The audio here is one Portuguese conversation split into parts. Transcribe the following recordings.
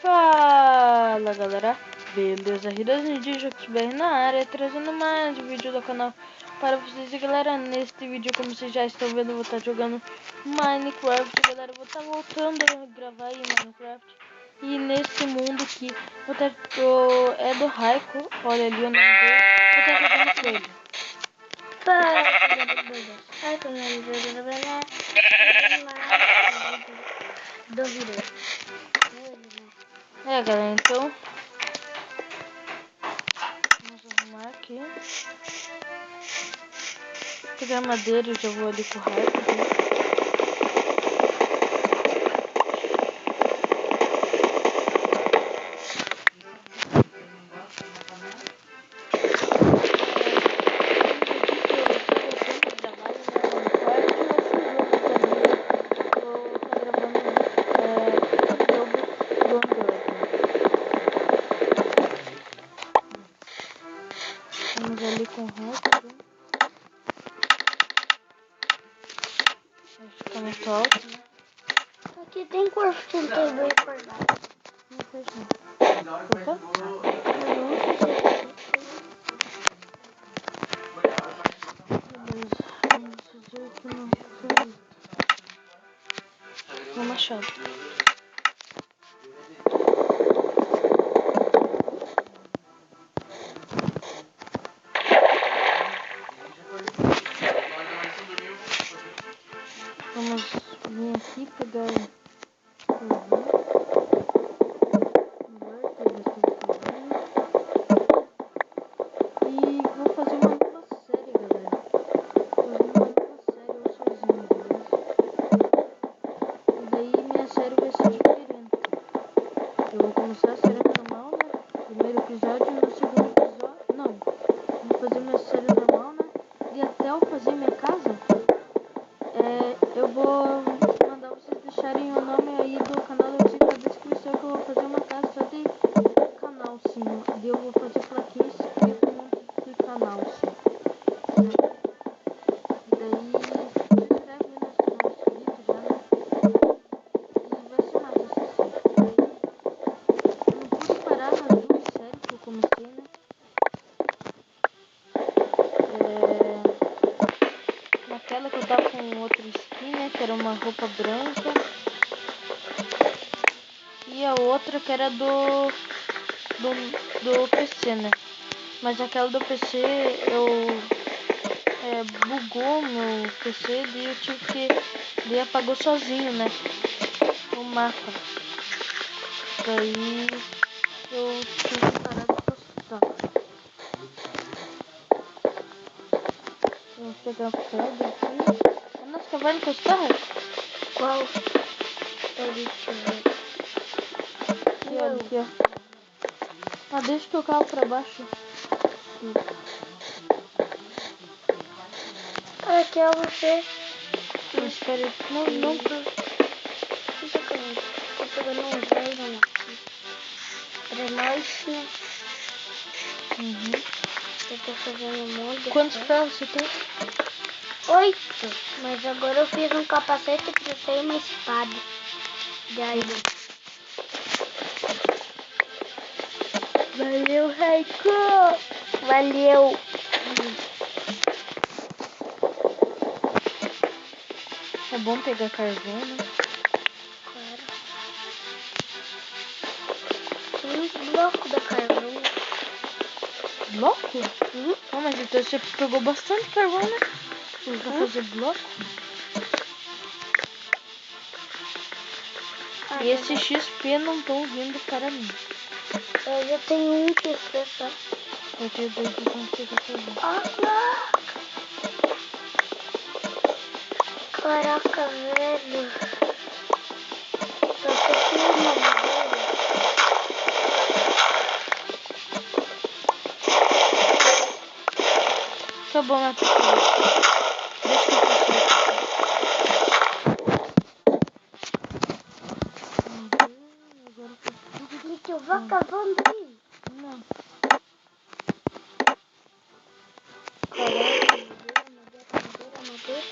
Fala galera, beleza? Hiroshi BR na área, trazendo mais um vídeo do canal para vocês. E galera, neste vídeo, como vocês já estão vendo, eu vou estar jogando Minecraft. Galera, eu vou estar voltando a gravar aí Minecraft. E nesse mundo aqui, vou estar é do Raiko, olha ali o nome dele. Vou estar jogando com ele. Galera, então vamos arrumar aqui. Pegar madeira, eu já vou ali com o Raiko. Vamos ali com o Raiko. Vai ficar muito alto, né? Aqui tem corpo tentando acordar. Não fez não. Opa. Vamos fazer aqui no machado. Vamos vir aqui pegar e vou fazer uma nova série, galera. Vou fazer uma nova série eu sozinho, beleza? E daí minha série vai ser diferente. Eu vou começar a série normal, né? Primeiro episódio, no segundo episódio. Não, vou fazer minha série normal, né? E até eu fazer minha casa, eu vou mandar vocês deixarem o nome aí do canal de vocês na descrição, que eu vou fazer uma casa só de canal, sim. E eu vou fazer plaquinha escrito de canal, sim. E daí se inscreve aí no canal inscrito já, né? E vai ser mais assim. Eu não pude parar nas duas séries que eu comecei, né? Naquela que eu tava com outra skin, né? Que era uma roupa branca. E a outra que era do PC, né? Mas aquela do PC bugou meu PC e eu tive que. Ele apagou sozinho, né? O mapa. Daí eu tive que parar de postar. Vou pegar pedra aqui. Nossa, vai encostar? Qual? Deixa eu ver. Aqui, ó. Ah, deixa eu tocar pra baixo. Aqui é você. Espera aí. Não. Deixa eu ver. Tô pegando um velho aqui. Pra nós, né? Eu tô fazendo um monte. Quantos ferros você tem? 8. Mas agora eu fiz um capacete pra ter uma espada. Daí. Valeu, Raiko! Valeu! É bom pegar carvão, né? Claro. Tem uns blocos da carvão. Bloco? Ah, mas então você pegou bastante carvão, né? Pra fazer bloco. E esse XP não estão vindo para mim. Eu já tenho um XP só. Eu tenho 2 de consigo carvão. Caraca, velho. Só que eu tenho uma madeira. Tá bom, né, pessoal? Deixa eu O que eu vou cavando aí? Não. Madeira.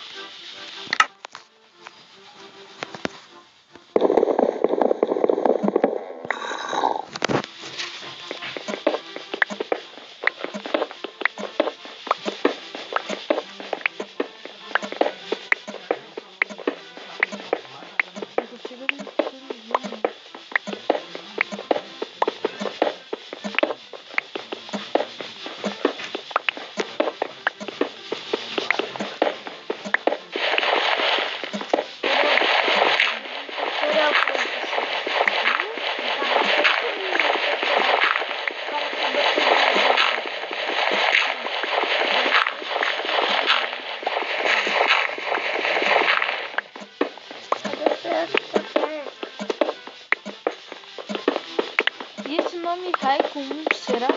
E esse nome Raikon 1, será?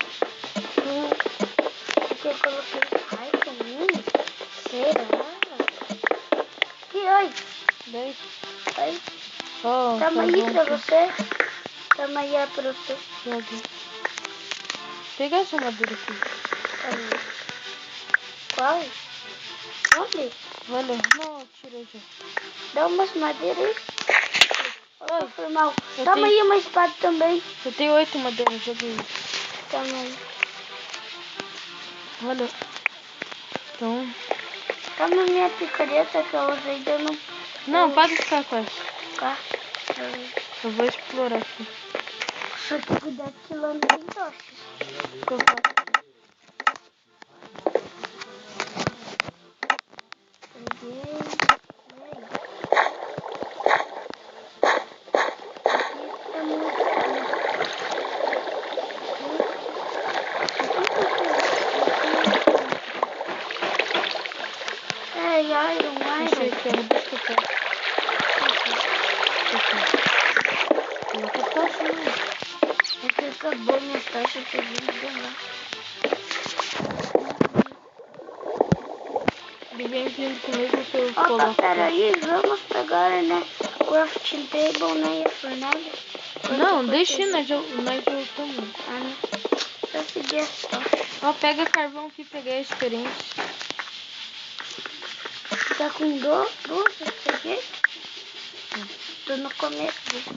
Porque eu coloquei Raikon 1. Será? Que oi? Daí. Oi. Oh, Tamo aí bom. pra você. Tamo aí pra você. Jogue. Pega essa madeira aqui. Qual? Onde? Valeu. Não, tirei já. Dá umas madeiras aí. Oi. Foi mal. Eu Toma tenho- aí uma espada também. Eu tenho 8 madeiras, joguei. Toma aí. Valeu. Então... Toma minha picareta que eu usei e eu não... Não, pode ficar com essa. Tá. Eu vou explorar aqui. Só que cuidado que lá não tem tochas. Que eu faço? Peguei. E aí? Aqui tá muito... É, Iron. Achei ferro, deixa que eu pego. Coloca a tocha, né? É que acabou minha tocha, eu peguei e deu lá. Ele vem vindo comigo que eu Opa, coloco. peraí, vamos pegar, né? Crafting table, né? E a fornalha. Não, deixa nós voltamos. Ah, não. Só seguir as tochas. Ó, pega carvão aqui, peguei a experiência. Tá com duas, eu peguei. Tô no começo desse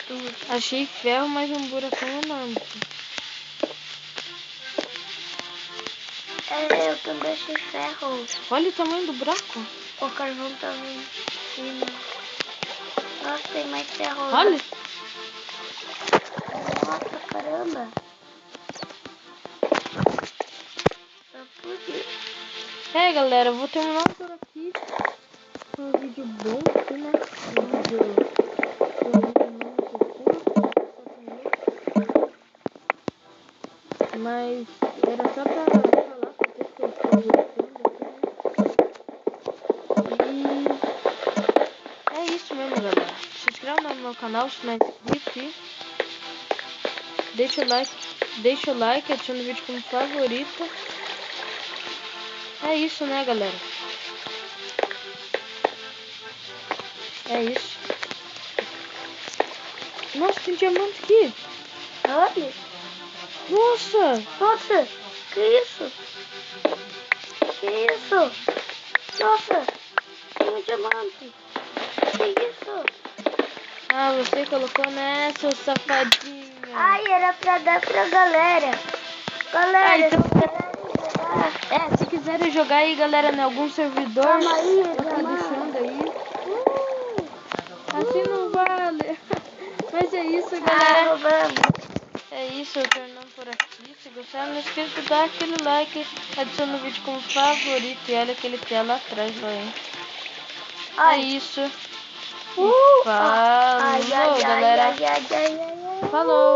jogo. Achei ferro, mas um buracão enorme. É, eu também achei ferro. Olha o tamanho do buraco. O carvão tava em cima. Nossa, tem mais ferro lá. Olha. Nossa, caramba. Só pude. É, galera, eu vou terminar por aqui. Foi um vídeo bom aqui, né? Um vídeo não muito curto, 7 minutos. Mas era só pra falar porque eu estou gostando aqui, né? E é isso mesmo, galera. Se inscreva no meu canal se não é inscrito. Deixa o like, adiciona o vídeo como favorito. É isso, né, galera? É isso. Nossa, tem diamante aqui. Olha. Nossa. Nossa, que isso? Que isso? Nossa, tem um diamante. Que isso? Ah, você colocou nessa, safadinha. Ai, era pra dar pra galera. Galera, Ah, então... se quiserem jogar... se quiserem jogar aí, galera, em algum servidor, Calma aí, eu tô diamante. deixando aí. Assim não vale. Mas é isso, galera. Vamos. É isso, eu terminando por aqui. Se gostaram, não esqueça de dar aquele like, adiciona o vídeo como favorito e olha aquele tela atrás lá, hein. É isso. Falou, galera. Falou.